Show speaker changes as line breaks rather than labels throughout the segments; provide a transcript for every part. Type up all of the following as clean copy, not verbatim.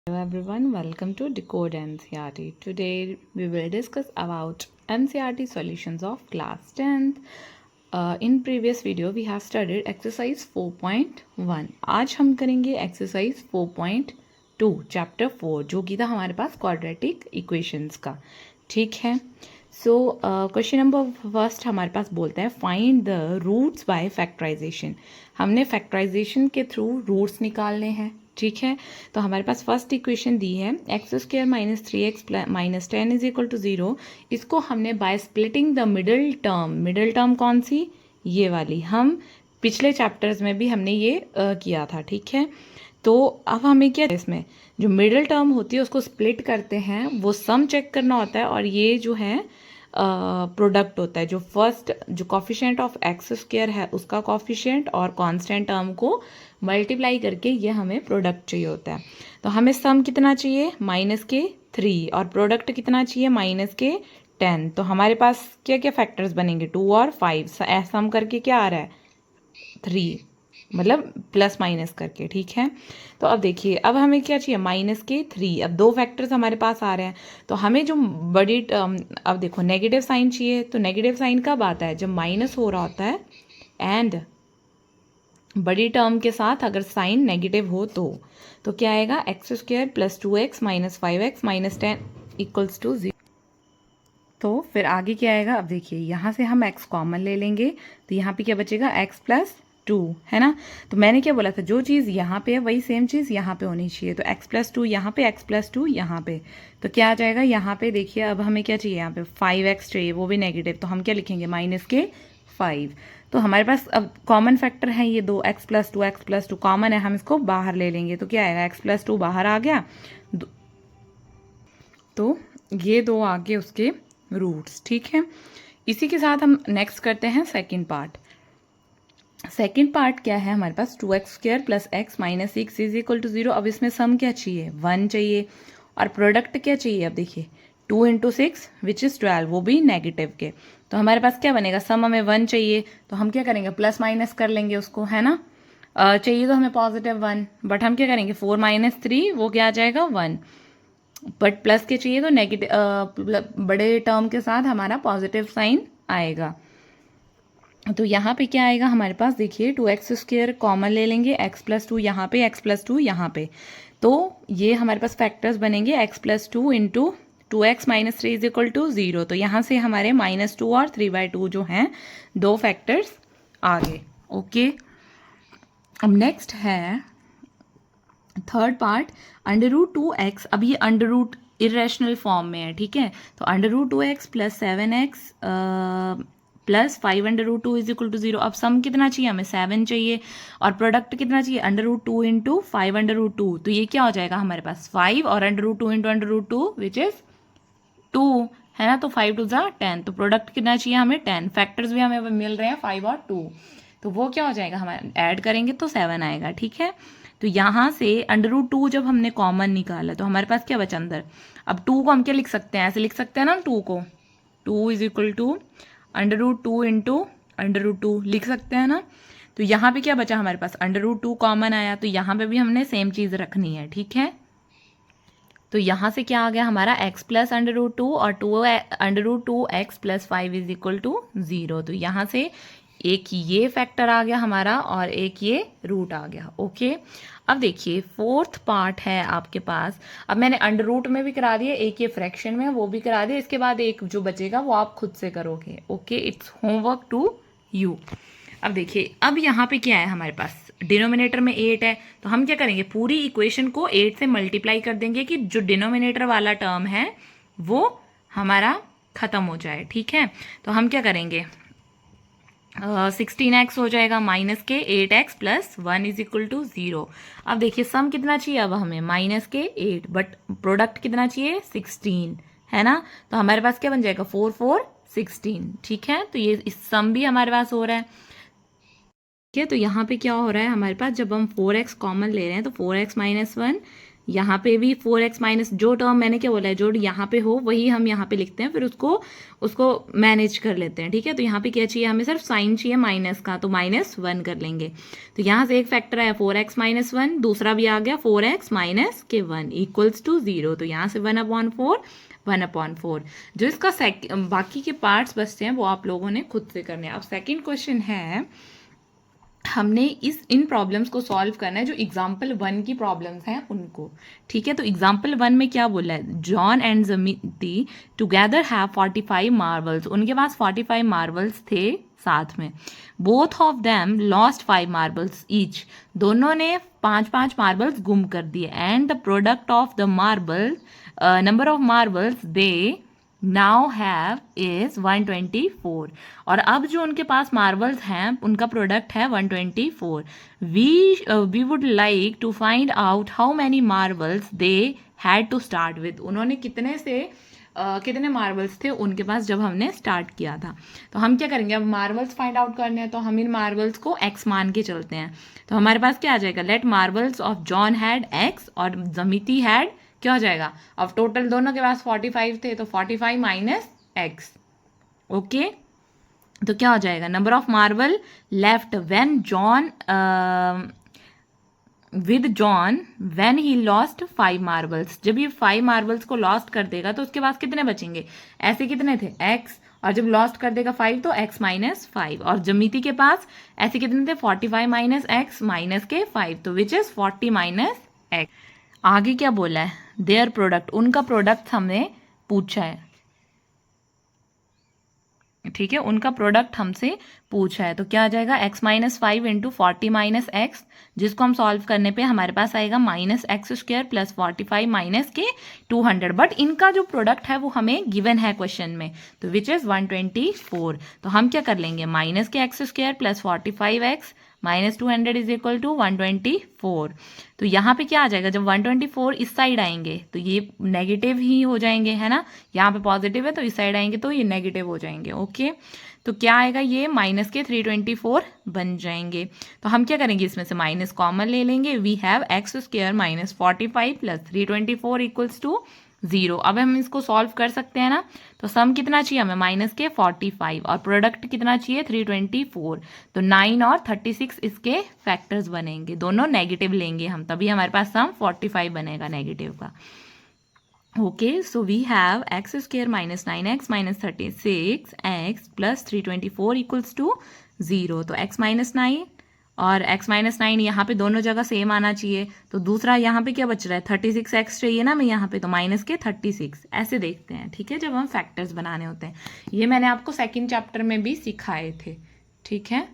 Hello everyone, welcome to Decode NCERT. Today we will discuss about NCERT solutions of class 10th. In previous video we have studied exercise 4.1. आज हम करेंगे exercise 4.2 chapter 4 जो कि था हमारे पास quadratic equations का. ठीक है. सो क्वेश्चन नंबर फर्स्ट हमारे पास बोलता है find the roots by factorisation. हमने फैक्टराइजेशन के थ्रू रूट्स निकालने हैं. ठीक है. तो हमारे पास फर्स्ट इक्वेशन दी है x square minus 3x minus 10 is equal to 0. इसको हमने by splitting the middle term कौन सी, ये वाली, हम पिछले चैप्टर्स में भी हमने ये किया था. ठीक है. तो अब हमें क्या, इसमें जो मिडल टर्म होती है उसको स्प्लिट करते हैं, वो सम चेक करना होता है, और ये जो है प्रोडक्ट होता है. जो फर्स्ट जो कॉफिशिएंट ऑफ एक्स स्क्वायर है उसका कॉफिशिएंट और कांस्टेंट टर्म को मल्टीप्लाई करके ये हमें प्रोडक्ट चाहिए होता है. तो हमें सम कितना चाहिए, -3, और प्रोडक्ट कितना चाहिए, -10. तो हमारे पास क्या क्या फैक्टर्स बनेंगे, 2 और 5. सम करके क्या आ रहा है, 3, मतलब प्लस माइनस करके. ठीक है. तो अब देखिए, अब हमें क्या चाहिए, -3. अब दो फैक्टर्स हमारे पास आ रहे हैं, तो हमें जो बड़ी अब देखो नेगेटिव साइन चाहिए. तो नेगेटिव साइन कब आता है, जब माइनस हो रहा होता है एंड बड़ी टर्म के साथ अगर साइन नेगेटिव हो तो क्या आएगा, x square plus 2x minus 5x minus 10 equals to 0. तो फिर आगे क्या आएगा, अब देखिए यहाँ से हम x कॉमन ले लेंगे, तो यहाँ पे क्या बचेगा, x प्लस 2, है ना. तो मैंने क्या बोला था, जो चीज़ यहाँ पे है वही सेम चीज़ यहाँ पे होनी चाहिए. तो x प्लस 2 यहाँ पे, x प्लस 2 यहाँ पे. तो क्या आ जाएगा यहाँ पे, देखिए अब हमें क्या चाहिए, यहाँ पे 5x चाहिए, वो भी नेगेटिव. तो हम क्या लिखेंगे, -5. तो हमारे पास अब कॉमन फैक्टर है ये दो, x plus 2, x plus 2 common है, हम इसको बाहर ले लेंगे. तो क्या आएगा, x प्लस 2 बाहर आ गया, तो ये दो आगे उसके रूट्स. ठीक है. इसी के साथ हम नेक्स्ट करते हैं सेकंड पार्ट. सेकंड पार्ट क्या है हमारे पास, 2x square plus x minus 6 is equal to 0. अब इसमें सम क्या चाहिए, 1 चाहिए, और प्रोडक्ट क्या चाहिए. अब देखिए 2 इंटू 6 विच इज़ 12, वो भी नेगेटिव के. तो हमारे पास क्या बनेगा, सम हमें 1 चाहिए, तो हम क्या करेंगे, प्लस माइनस कर लेंगे उसको, है ना. चाहिए तो हमें +1, बट हम क्या करेंगे, 4 माइनस 3 वो क्या आ जाएगा, 1. बट प्लस के चाहिए तो नेगेटिव बड़े टर्म के साथ हमारा पॉजिटिव साइन आएगा. तो यहाँ पे क्या आएगा हमारे पास, देखिए 2x स्क्वायर कॉमन ले लेंगे, x प्लस 2 यहाँ पे, x प्लस 2 यहाँ पे. तो ये हमारे पास फैक्टर्स बनेंगे x plus 2 into 2x minus 3 is equal to 0. तो यहाँ से हमारे -2 और 3/2 जो हैं दो फैक्टर्स आ गए. ओके. अब नेक्स्ट है थर्ड पार्ट, √2x. अब ये अंडर इरेशनल फॉर्म में है. ठीक है. तो √2x plus 7x plus 5√2 is equal to 0. अब सम कितना चाहिए, हमें 7 चाहिए, और प्रोडक्ट कितना चाहिए, √2 इंटू 5√2. तो ये क्या हो जाएगा हमारे पास, 5 और √2 इंटू √2 विच इज 2, है ना. तो 5 2 10. तो प्रोडक्ट कितना चाहिए हमें, 10. फैक्टर्स भी हमें मिल रहे हैं 5 और 2. तो वो क्या हो जाएगा, हमारे ऐड करेंगे तो 7 आएगा. ठीक है. तो यहाँ से √2 जब हमने कॉमन निकाला तो हमारे पास क्या बचा अंदर. अब 2 को हम क्या लिख सकते हैं, ऐसे लिख सकते हैं ना 2 को, 2 इज इक्वल टू √2 इंटू √2 लिख सकते हैं ना. तो यहाँ पे क्या बचा हमारे पास, √2 कॉमन आया, तो यहाँ पे भी हमने सेम चीज़ रखनी है. ठीक है. तो यहाँ से क्या आ गया हमारा, x प्लस √2 और √2x plus 5 is equal to 0. तो यहाँ से एक ये फैक्टर आ गया हमारा और एक ये रूट आ गया. ओके. अब देखिए फोर्थ पार्ट है आपके पास. अब मैंने अंडर रूट में भी करा दिया, एक ये फ्रैक्शन में वो भी करा दिया. इसके बाद एक जो बचेगा वो आप खुद से करोगे. Okay. It's homework to you. अब देखिए, अब यहाँ पे क्या है हमारे पास, डिनोमिनेटर में 8 है, तो हम क्या करेंगे, पूरी इक्वेशन को 8 से मल्टीप्लाई कर देंगे कि जो डिनोमिनेटर वाला टर्म है वो हमारा खत्म हो जाए. ठीक है. तो हम क्या करेंगे, 16x हो जाएगा माइनस के 8x plus 1 is equal to 0. अब देखिए सम कितना चाहिए, अब हमें -8, बट प्रोडक्ट कितना चाहिए, 16, है ना. तो हमारे पास क्या बन जाएगा, 4 4 16. ठीक है. तो ये इस सम भी हमारे पास हो रहा है. ठीक है. तो यहाँ पे क्या हो रहा है हमारे पास, जब हम 4x कॉमन ले रहे हैं तो 4x माइनस 1 यहाँ पे भी 4x माइनस, जो टर्म मैंने क्या बोला है, जो यहाँ पे हो वही हम यहाँ पे लिखते हैं, फिर उसको मैनेज कर लेते हैं, ठीक है। तो यहाँ पे क्या चाहिए, हमें सिर्फ साइन चाहिए माइनस का, तो -1 कर लेंगे। तो यहाँ से एक फैक्टर आया 4x माइनस 1, दूसरा भी आ गया 4x माइनस के 1 इक्वल्स टू 0। तो यहाँ से 1/4 1/4। जो इसका बाकी के पार्ट्स बचते हैं वो आप लोगों ने खुद से करने हैं। अब सेकेंड क्वेश्चन है, हमने इन प्रॉब्लम्स को सॉल्व करना है जो एग्जाम्पल 1 की प्रॉब्लम्स हैं उनको, ठीक है। तो एग्जाम्पल 1 में क्या बोला है, John and Jivanti together have 45 marbles, उनके पास 45 मार्बल्स थे साथ में। Both of them lost 5 marbles each, दोनों ने 5-5 मार्बल्स गुम कर दिए। And the product of the marble number of marbles they now have is 124। और अब जो उनके पास मार्बल्स हैं उनका प्रोडक्ट है 124। We would like to find out how many marbles they had to start with, उन्होंने कितने मार्बल्स थे उनके पास जब हमने स्टार्ट किया था। तो हम क्या करेंगे, अब मार्बल्स फाइंड आउट करने हैं तो हम इन मार्बल्स को x मान के चलते हैं। तो हमारे पास क्या आ जाएगा, let marbles of John had x और जमीती हैड क्या हो जाएगा, अब टोटल दोनों के पास 45 थे तो 45 माइनस x, ओके। तो क्या हो जाएगा, number of marble left when John with John when he lost 5 marbles, जब ये 5 मार्बल्स को लॉस्ट कर देगा तो उसके पास कितने बचेंगे, ऐसे कितने थे x, और जब लॉस्ट कर देगा 5 तो x माइनस 5। और जमीती के पास ऐसे कितने थे 45 माइनस x माइनस के 5, तो विच इज 40 माइनस x। आगे क्या बोला है, देयर प्रोडक्ट, उनका प्रोडक्ट हमने पूछा है, ठीक है, उनका प्रोडक्ट हमसे पूछा है। तो क्या आ जाएगा, x minus 5 into 40 minus x, जिसको हम सॉल्व करने पे हमारे पास आएगा -x² प्लस 45 माइनस के 200। बट इनका जो प्रोडक्ट है वो हमें गिवन है क्वेश्चन में, तो विच इज 124। तो हम क्या कर लेंगे, माइनस के x² plus 45x minus 200 is equal to 124। तो यहाँ पे क्या आ जाएगा, जब 124 इस साइड आएंगे तो ये नेगेटिव ही हो जाएंगे, है ना, यहाँ पे पॉजिटिव है तो इस साइड आएंगे तो ये नेगेटिव हो जाएंगे, ओके। तो क्या आएगा, ये माइनस के 324 बन जाएंगे। तो हम क्या करेंगे, इसमें से माइनस कॉमन ले लेंगे। We have x² minus 45 plus 324 equals to 0। अब हम इसको सॉल्व कर सकते हैं ना, तो सम कितना चाहिए हमें, माइनस के 45 और प्रोडक्ट कितना चाहिए 324। तो 9 और 36 इसके फैक्टर्स बनेंगे, दोनों नेगेटिव लेंगे हम, तभी हमारे पास सम 45 बनेगा नेगेटिव का, okay. So we have x² minus 9x minus 36x plus 324 equals to 0। तो x माइनस 9 और x माइनस 9 यहाँ पे दोनों जगह सेम आना चाहिए। तो दूसरा यहाँ पे क्या बच रहा है, 36x चाहिए ना मैं यहाँ पे, तो माइनस के 36 ऐसे देखते हैं, ठीक है, जब हम फैक्टर्स बनाने होते हैं। ये मैंने आपको सेकेंड चैप्टर में भी सिखाए थे, ठीक है।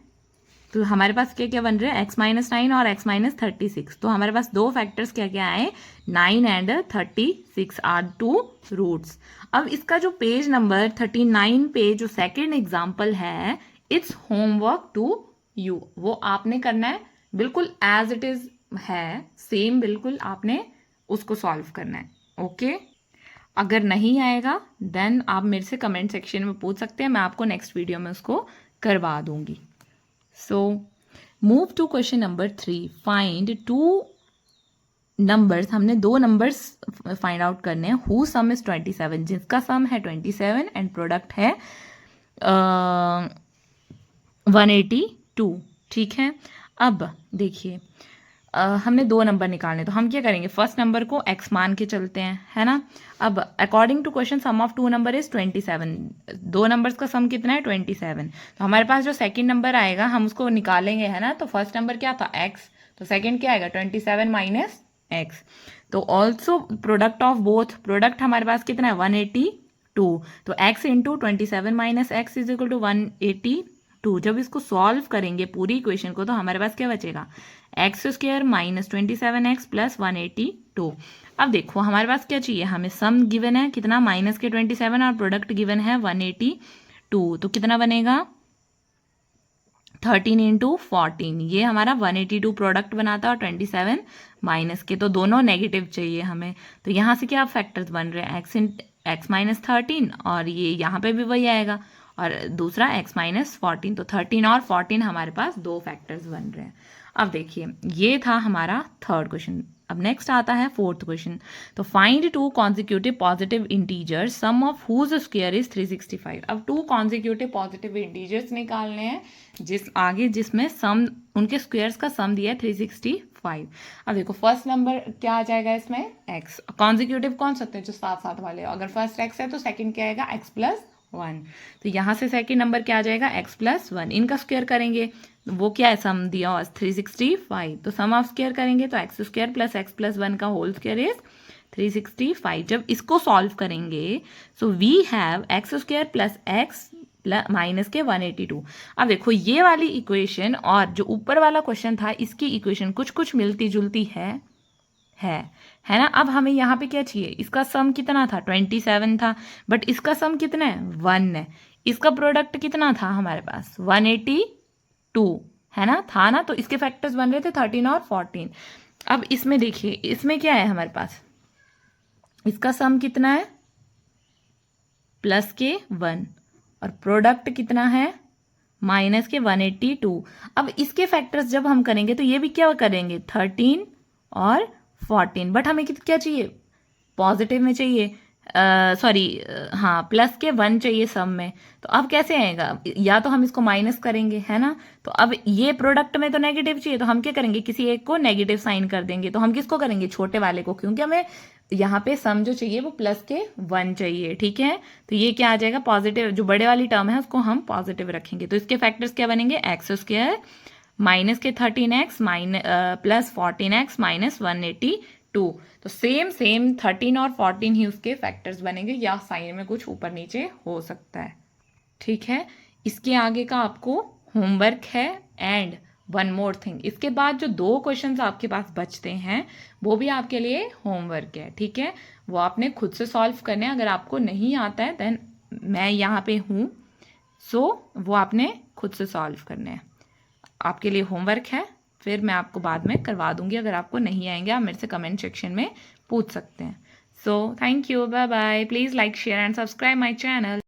तो हमारे पास क्या क्या बन रहे हैं, x माइनस 9 और x माइनस 36। तो हमारे पास दो फैक्टर्स क्या क्या आए, 9 एंड 36 आर 2 रूट्स। अब इसका जो पेज नंबर 39 पे जो सेकेंड एग्जाम्पल है, इट्स होमवर्क टू यू, वो आपने करना है बिल्कुल एज इट इज है, सेम बिल्कुल आपने उसको सॉल्व करना है, ओके। अगर नहीं आएगा देन आप मेरे से कमेंट सेक्शन में पूछ सकते हैं, मैं आपको नेक्स्ट वीडियो में उसको करवा दूंगी। So move to question number 3, find 2 numbers, हमने 2 नंबर्स फाइंड आउट करने हैं, हु सम इज 27, जिसका सम है 27 एंड प्रोडक्ट है 182, ठीक है। अब देखिए हमने 2 नंबर निकालने, तो हम क्या करेंगे, फर्स्ट नंबर को x मान के चलते हैं, है ना। अब according to question sum of 2 number is 27, 2 numbers का सम कितना है 27। तो हमारे पास जो सेकंड नंबर आएगा हम उसको निकालेंगे, है ना। तो फर्स्ट नंबर क्या था x, तो सेकंड क्या आएगा 27 माइनस x। तो also product of both, product हमारे पास कितना है 182, तो x into 27 minus x is equal to 182। जब इसको सॉल्व करेंगे पूरी इक्वेशन को तो हमारे पास क्या बचेगा, x² माइनस 27x प्लस 182। अब देखो हमारे पास क्या चाहिए, हमें सम गिवन है कितना माइनस के 27 और प्रोडक्ट गिवन है 182। तो कितना बनेगा 13 इंटू 14, ये हमारा 182 प्रोडक्ट बनाता है और 27 माइनस के, तो दोनों नेगेटिव चाहिए हमें। तो यहाँ से क्या फैक्टर्स बन रहे हैं, x माइनस 13 और ये यहाँ पे भी वही आएगा, और दूसरा x माइनस 14। तो 13 और 14 हमारे पास 2 फैक्टर्स बन रहे हैं। अब देखिए ये था हमारा थर्ड क्वेश्चन। अब नेक्स्ट आता है फोर्थ क्वेश्चन। तो find 2 consecutive positive integers sum of whose square is 365। अब 2 कॉन्जिक्यूटिव पॉजिटिव इंटीजर्स निकालने हैं जिसमें सम उनके स्क्वायर्स का सम दिया है 365। अब देखो फर्स्ट नंबर क्या आ जाएगा इसमें, एक्स। कॉन्जिक्यूटिव कौन सकते हैं, जो साथ साथ वाले। अगर फर्स्ट एक्स है तो सेकंड क्या आएगा, एक्स प्लस 1। तो यहाँ से सेकंड नंबर क्या आ जाएगा, एक्स प्लस 1। इनका स्क्वायर करेंगे, वो क्या है, सम दिया 365। तो सम ऑफ स्क्वायर करेंगे तो x square plus x plus 1 का होल स्क्वायर इज 365। जब इसको सॉल्व करेंगे so we have x square plus x minus के 182। अब देखो ये वाली इक्वेशन और जो ऊपर वाला क्वेश्चन था इसकी इक्वेशन कुछ कुछ मिलती जुलती है ना। अब हमें यहाँ पे क्या चाहिए, इसका सम कितना था 27 था, बट इसका सम कितना है 1 है। इसका प्रोडक्ट कितना था हमारे पास 182 है ना, था ना। तो इसके फैक्टर्स बन रहे थे 13 और 14। अब इसमें देखिए इसमें क्या है हमारे पास, इसका सम कितना है प्लस के 1 और प्रोडक्ट कितना है माइनस के 182। अब इसके फैक्टर्स जब हम करेंगे तो ये भी क्या करेंगे 13 और 14, बट हमें क्या चाहिए पॉजिटिव में चाहिए, सॉरी हाँ प्लस के 1 चाहिए सम में। तो अब कैसे आएगा, या तो हम इसको माइनस करेंगे है ना। तो अब ये प्रोडक्ट में तो नेगेटिव चाहिए, तो हम क्या करेंगे किसी एक को नेगेटिव साइन कर देंगे। तो हम किसको करेंगे, छोटे वाले को, क्योंकि हमें यहाँ पे सम जो चाहिए वो प्लस के 1 चाहिए, ठीक है। तो ये क्या आ जाएगा पॉजिटिव, जो बड़े वाली टर्म है उसको हम पॉजिटिव रखेंगे। तो इसके फैक्टर्स क्या बनेंगे, एक्स स्क्वायर माइनस के 13x प्लस 14x माइनस 182। तो सेम 13 और 14 ही उसके फैक्टर्स बनेंगे, या साइन में कुछ ऊपर नीचे हो सकता है, ठीक है। इसके आगे का आपको होमवर्क है। एंड वन मोर थिंग, इसके बाद जो 2 क्वेश्चंस आपके पास बचते हैं वो भी आपके लिए होमवर्क है, ठीक है। वो आपने खुद से सॉल्व करने हैं। अगर आपको नहीं आता है देन मैं यहाँ पे हूँ, सो वो आपने खुद से सॉल्व करने हैं। आपके लिए होमवर्क है, फिर मैं आपको बाद में करवा दूंगी। अगर आपको नहीं आएंगे आप मेरे से कमेंट सेक्शन में पूछ सकते हैं। So thank you, bye bye. Please like share and subscribe my channel.